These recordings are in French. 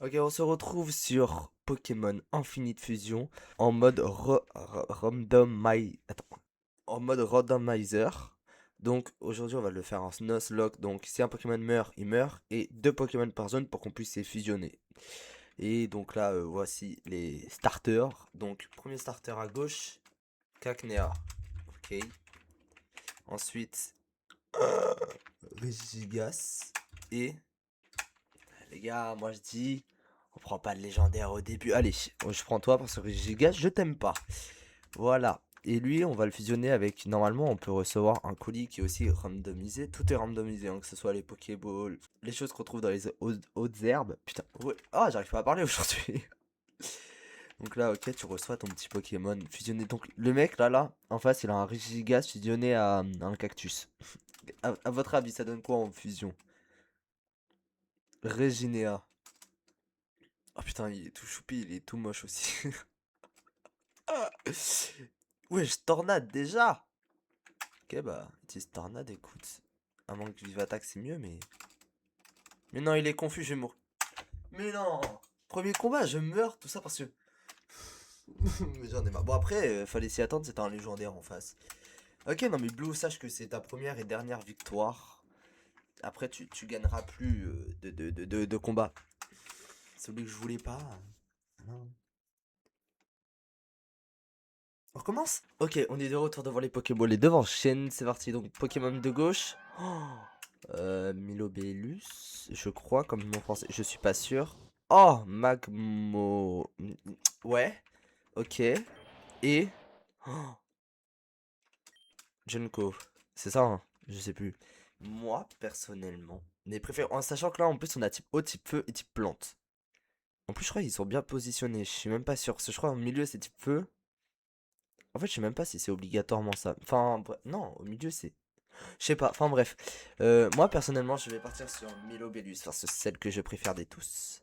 Ok, on se retrouve sur Pokémon Infinite Fusion en mode en mode randomizer. Donc aujourd'hui on va le faire en Nuzlocke. Donc si un Pokémon meurt, il meurt. Et deux Pokémon par zone pour qu'on puisse les fusionner. Et donc là voici les starters. Donc premier starter à gauche, Cacnea. Ok. Ensuite Regigigas. Et les gars, moi je dis, on prend pas de légendaire au début. Allez, je prends toi parce que Gigas, je t'aime pas. Voilà. Et lui, on va le fusionner avec. Normalement, on peut recevoir un colis qui est aussi randomisé. Tout est randomisé, hein, que ce soit les Pokéballs, les choses qu'on trouve dans les hautes herbes. Putain, ouais. Ah, j'arrive pas à parler aujourd'hui. Donc là, ok, tu reçois ton petit Pokémon fusionné. Donc le mec là, en face, il a un Regigigas fusionné à un cactus. À votre avis, ça donne quoi en fusion? Reginea. Oh putain, il est tout choupi, il est tout moche aussi. Wesh, tornade déjà. Ok, bah, utilise tornade, écoute. À moins que vive attaque, c'est mieux, mais. Mais non, il est confus, je vais mourir. Mais non. Premier combat, je meurs, tout ça parce que. Mais j'en ai marre. Bon, après, fallait s'y attendre, c'était un légendaire en face. Ok, non, mais Blue, sache que c'est ta première et dernière victoire. Après, tu gagneras plus de combat. Celui que je voulais pas. Non. On recommence? Ok, on est de retour devant les Pokéballs et devant Shen, c'est parti. Donc, Pokémon de gauche. Oh, Milobellus, je crois, comme mon français, je suis pas sûr. Oh, Magmo. Ouais, ok. Et. Oh, Junko. C'est ça, hein, je sais plus. Moi, personnellement, mes préférés. En sachant que là, en plus, on a type eau, type feu et type plante. En plus, je crois qu'ils sont bien positionnés. Je suis même pas sûr. Parce que je crois au milieu, c'est type feu. En fait, je sais même pas si c'est obligatoirement ça. Enfin, non, au milieu, c'est. Je sais pas, enfin bref. Moi personnellement, je vais partir sur Milobellus, parce que c'est celle que je préfère des tous.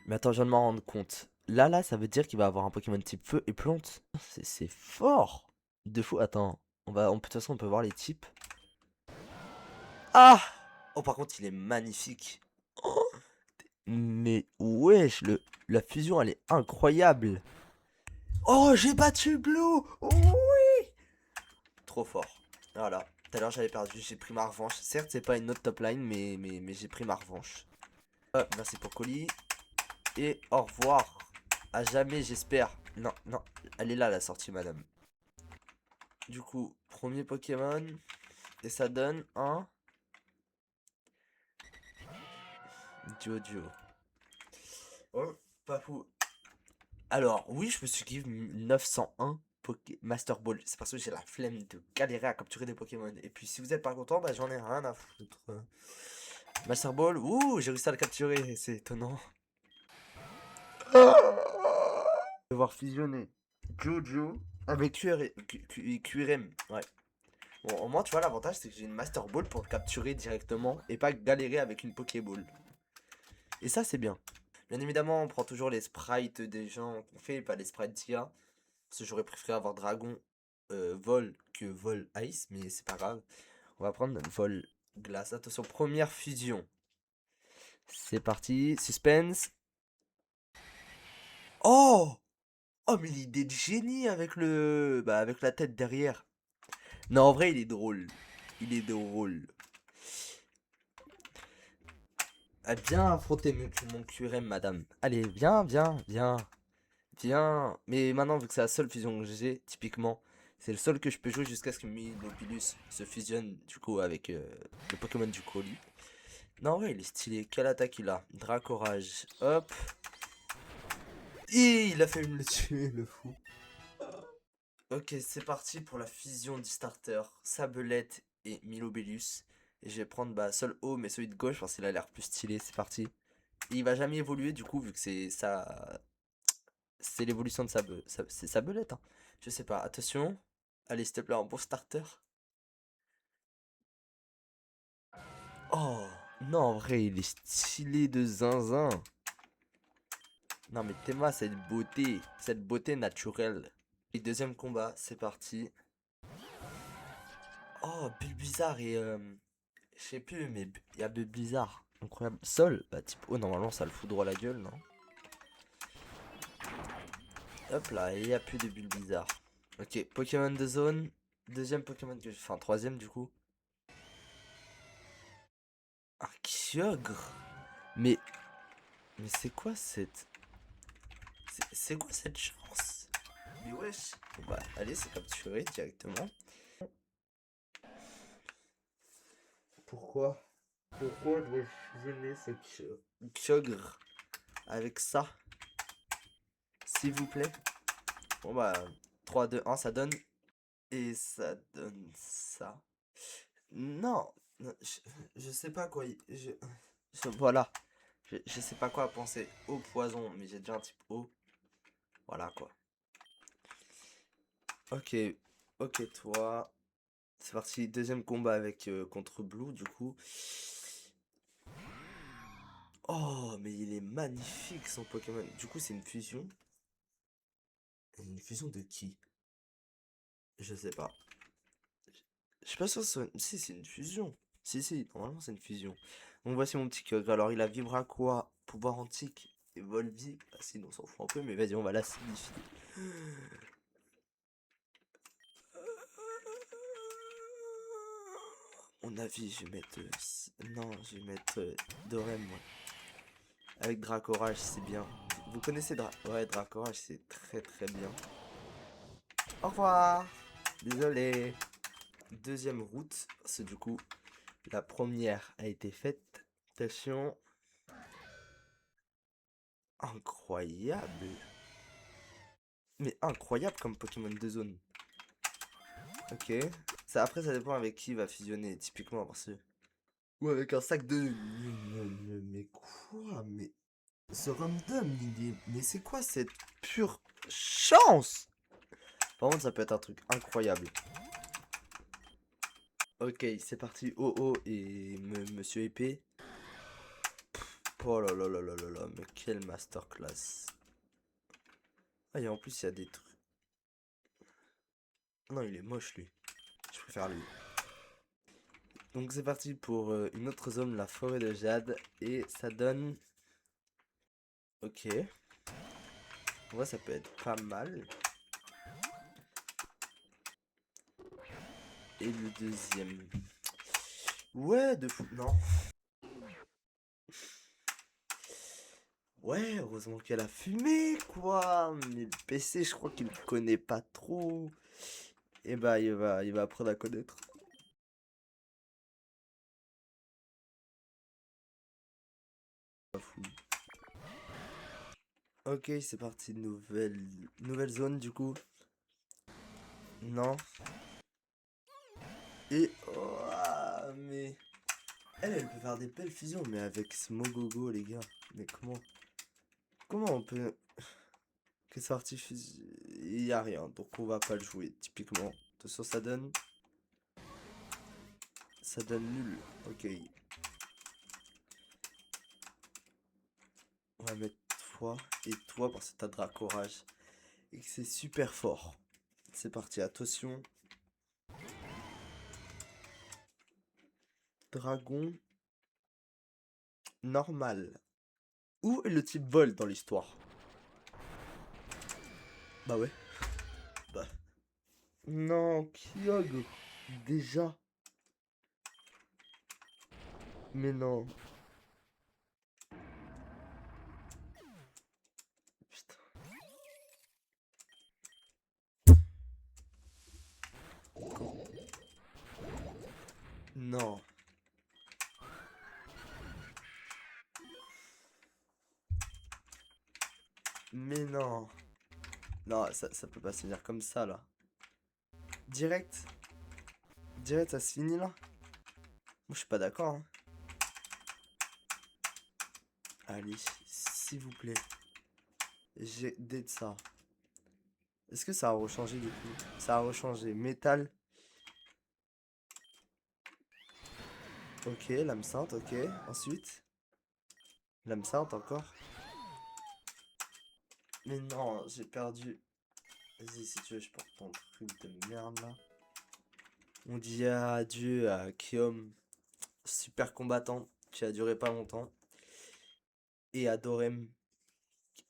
Mais attends, je viens de m'en rendre compte. Là, ça veut dire qu'il va avoir un Pokémon type feu et plante. C'est fort. De fou. Attends, de toute façon, on peut voir les types. Ah! Oh, par contre, il est magnifique. Oh, mais wesh, la fusion, elle est incroyable. Oh, j'ai battu Blue. Oui! Trop fort. Voilà. Tout à l'heure, j'avais perdu. J'ai pris ma revanche. Certes, c'est pas une autre top line, mais j'ai pris ma revanche. Merci pour colis. Et au revoir. À jamais, j'espère. Non, non. Elle est là, la sortie, madame. Du coup, premier Pokémon. Et ça donne un Jojo. Oh, pas fou. Alors, oui, je me suis give 901 Master Ball. C'est parce que j'ai la flemme de galérer à capturer des Pokémon. Et puis, si vous êtes pas content, bah j'en ai rien à foutre. Master Ball, ouh, j'ai réussi à le capturer. C'est étonnant. Devoir fusionner Jojo avec QRM. Ouais. Bon, au moins, tu vois, l'avantage, c'est que j'ai une Master Ball pour le capturer directement et pas galérer avec une Pokéball. Et ça, c'est bien. Bien évidemment, on prend toujours les sprites des gens qu'on fait, pas les sprites d'IA. Parce que j'aurais préféré avoir Dragon Vol que Vol Ice, mais c'est pas grave. On va prendre Vol Glace. Attention, première fusion. C'est parti, suspense. Oh! Oh, mais l'idée de génie avec avec la tête derrière. Non, en vrai, il est drôle. Il est drôle. Ah, bien affronter mon QRM, madame. Allez, viens, viens, viens, viens. Mais maintenant, vu que c'est la seule fusion que j'ai, typiquement, c'est le seul que je peux jouer jusqu'à ce que Milopilus se fusionne, du coup, avec le Pokémon du colis. Non, ouais, il est stylé. Quelle attaque il a? Dracorage. Hop. Et il a fait me le tuer, le fou. Ok, c'est parti pour la fusion du starter. Sablette et Milobellus. Et je vais prendre seul haut, mais celui de gauche parce qu'il a l'air plus stylé. C'est parti. Et il va jamais évoluer du coup, vu que c'est ça. C'est l'évolution de c'est Sablette, hein. Je sais pas, attention. Allez, s'il te plaît, un bon starter. Oh, non, en vrai, il est stylé de zinzin. Non, mais t'es cette beauté naturelle. Et deuxième combat, c'est parti. Oh, Bulbizarre et je sais plus, mais il y a Bulbizarre. Incroyable. Sol, bah type O, normalement ça le fout droit à la gueule, non? Hop là, il n'y a plus de bulles bizarres. Ok, Pokémon de zone. Deuxième Pokémon que... Enfin, troisième du coup. Un Kyogre. Mais... Mais c'est quoi cette... C'est quoi cette chance? Mais wesh. Bon bah, allez, c'est capturé directement. Pourquoi? Pourquoi dois-je fusionner ce Kyogre avec ça? S'il vous plaît. Bon bah, 3, 2, 1, ça donne. Et ça donne ça. Non, non, je sais pas quoi. Voilà. Je sais pas quoi penser au poison, mais j'ai déjà un type O. Voilà quoi. Ok, ok, toi. C'est parti. Deuxième combat avec contre Blue, du coup. Oh, mais il est magnifique son Pokémon. Du coup, c'est une fusion. Une fusion de qui? Je sais pas. Je suis pas sûr que si, c'est une fusion. Si, si, normalement, c'est une fusion. Donc, voici mon petit Kyogre. Alors, il a Vibra quoi? Pouvoir antique et Volvic. Ah, sinon, on s'en fout un peu, mais vas-y, on va la signifier. Mon avis, je vais mettre. Non, je vais mettre Dorem, moi. Avec Dracorage, c'est bien. Vous connaissez Ouais, Dracorage, c'est très très bien. Au revoir. Désolé. Deuxième route, c'est du coup, la première a été faite. Attention. Incroyable. Mais incroyable comme Pokémon de zone. Ok. Ça, après, ça dépend avec qui il va fusionner, typiquement, parce que... Ou avec un sac de... Mais quoi? Mais... Ce random, mais c'est quoi cette pure chance? Par contre, ça peut être un truc incroyable. Ok, c'est parti. Oh oh et Monsieur Épée. Oh là là là là là là, mais quelle masterclass. Ah, et en plus, il y a des trucs. Non, il est moche, lui. Je préfère lui. Donc, c'est parti pour une autre zone, la forêt de Jade. Et ça donne... Ok. En vrai, ça peut être pas mal. Et le deuxième. Ouais, de fou. Non. Ouais, heureusement qu'elle a fumé, quoi. Mais le PC, je crois qu'il connaît pas trop. Et bah, il va apprendre à connaître. Pas fou. Ok, c'est parti. Nouvelle zone, du coup. Non. Et... Oh, mais... elle peut faire des belles fusions, mais avec Smogogo, les gars. Mais comment... Comment on peut... Que ça artifie... Il y a rien, donc on va pas le jouer, typiquement. Attention, ça donne... Ça donne nul. Ok. On va mettre toi et toi parce que t'as Dracorage. Et que c'est super fort. C'est parti, attention. Dragon... Normal. Où est le type vol dans l'histoire? Bah ouais. Bah... Non, Kyogre. Déjà. Mais non. Putain. Non. Mais non. Non, ça peut pas se finir comme ça, là. Direct. Direct, ça se finit, là. Moi, je suis pas d'accord, hein. Allez, s'il vous plaît. J'ai de ça. Est-ce que ça a rechangé, du coup? Ça a rechangé. Métal. Ok, lame sainte, ok. Ensuite. Lame sainte, encore. Mais non, j'ai perdu. Vas-y, si tu veux, je porte ton truc de merde, là. On dit adieu à Kiom. Super combattant. qui a duré pas longtemps. Et Adorem,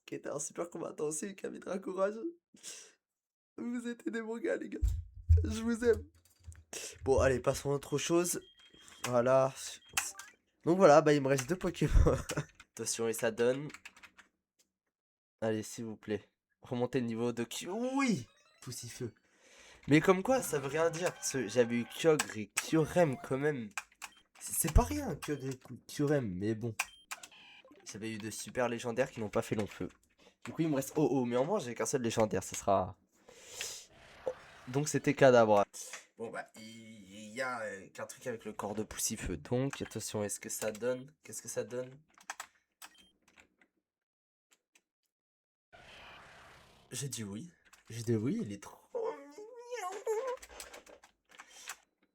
qui était un super combattant aussi, qui avait un courage. Vous êtes des bons gars, les gars. Je vous aime. Bon, allez, passons à autre chose. Voilà. Donc voilà, bah il me reste 2 Pokémon. Attention, et ça donne. Allez, s'il vous plaît. Remontez le niveau de Q. Oui! Poussifeu. Mais comme quoi, ça veut rien dire. Parce que j'avais eu Kyogre et Kyurem quand même. C'est pas rien, Kyogre et Kyurem, mais bon. J'avais eu de super légendaires qui n'ont pas fait long feu. Du coup, il me reste Oh, mais en moins, j'ai qu'un seul légendaire. Ce sera. Donc, c'était Kadabra. Bon, bah, il y a qu'un truc avec le corps de Poussifeu. Donc, attention, est-ce que ça donne? Qu'est-ce que ça donne? J'ai dit oui. J'ai dit oui, il est trop mignon.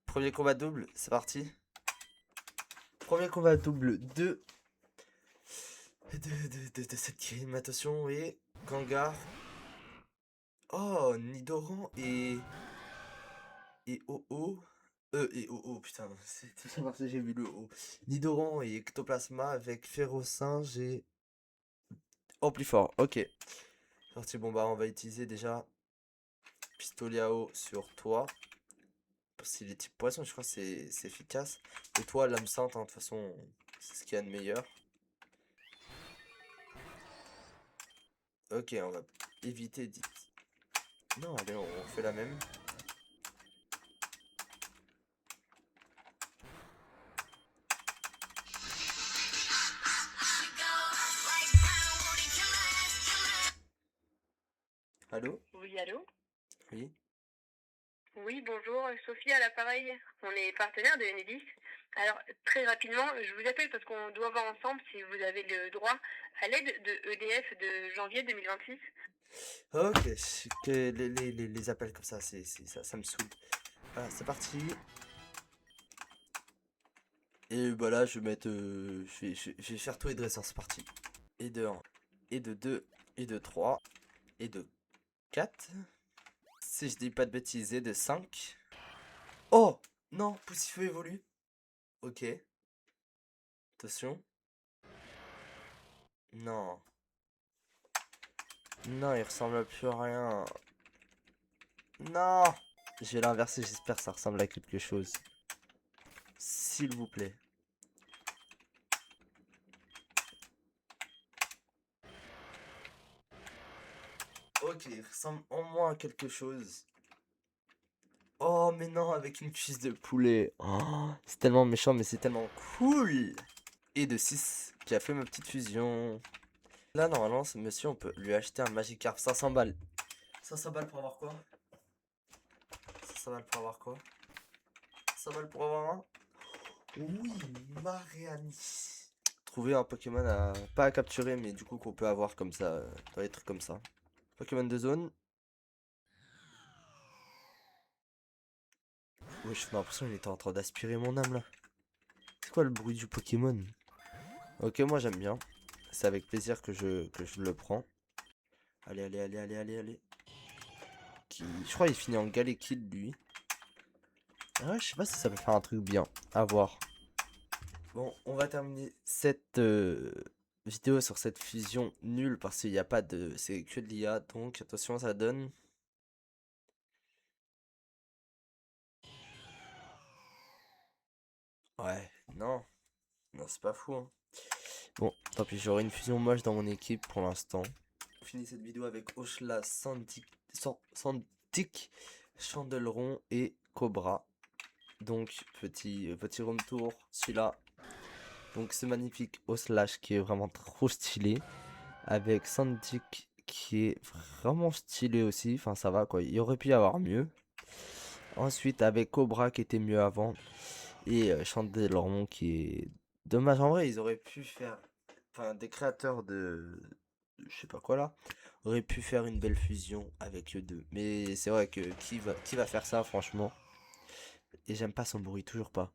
Premier combat double, c'est parti. Premier combat double de cette game. Attention, et Gengar. Oh, Nidoran et Oh. Et Oh, putain, c'est ça parce que j'ai vu le O. Nidoran et Ectoplasma avec Ferrosinge et. Oh, plus fort, ok. Parti, bon bah, on va utiliser déjà Pistolet à eau sur toi. Parce que les types poissons, je crois que c'est efficace. Et toi, l'âme sainte, hein, de toute façon, c'est ce qu'il y a de meilleur. Ok, on va éviter. Non, allez, on fait la même. Allô? Oui, allô? Oui? Oui, bonjour, Sophie à l'appareil. On est partenaire de Enedis. Alors, très rapidement, je vous appelle parce qu'on doit voir ensemble si vous avez le droit à l'aide de EDF de janvier 2026. Ok, que les appels comme ça, ça me saoule. Voilà, c'est parti. Et bah là, je vais mettre. Je vais faire tout et dresseur, c'est parti. Et de 1, et de 2, et de 3, et de 4. Si je dis pas de bêtises, et de 5. Oh! Non, Poussifeu évolue. Ok, attention. Non. Non, il ressemble à plus à rien. Non! Je vais l'inverser, j'espère que ça ressemble à quelque chose. S'il vous plaît. Ok, il ressemble au moins à quelque chose. Oh, mais non, avec une cuisse de poulet. Oh, c'est tellement méchant, mais c'est tellement cool. Et de 6 qui a fait ma petite fusion. Là, normalement, ce monsieur, on peut lui acheter un Magikarp 500 balles. 500 balles pour avoir quoi? 500 balles pour avoir quoi? 500 balles pour avoir un? Oui, Mariani. Trouver un Pokémon à... pas à capturer, mais du coup qu'on peut avoir comme ça, dans les trucs comme ça. Pokémon de zone. Oui, j'ai l'impression qu'il était en train d'aspirer mon âme là. C'est quoi le bruit du Pokémon? Ok, moi j'aime bien. C'est avec plaisir que je le prends. Allez, allez, allez, allez, allez, allez. Je crois qu'il finit en Galekid lui. Ah ouais, je sais pas si ça peut faire un truc bien. À voir. Bon, on va terminer cette vidéo sur cette fusion nulle parce qu'il n'y a pas de. C'est que de l'IA, donc attention, ça donne. Ouais, non, non, c'est pas fou, hein. Bon, tant pis, j'aurai une fusion moche dans mon équipe pour l'instant. On finit cette vidéo avec Oshla, Santic, Chandeleron et Cobra. Donc, petit room tour, celui-là. Donc, ce magnifique Oslash qui est vraiment trop stylé. Avec Santic qui est vraiment stylé aussi. Enfin, ça va quoi. Il aurait pu y avoir mieux. Ensuite, avec Cobra qui était mieux avant. Et Chandeleron qui est dommage. En vrai, ils auraient pu faire. Enfin, des créateurs je sais pas quoi là. Auraient pu faire une belle fusion avec eux deux. Mais c'est vrai que qui va faire ça, franchement. Et j'aime pas son bruit, toujours pas.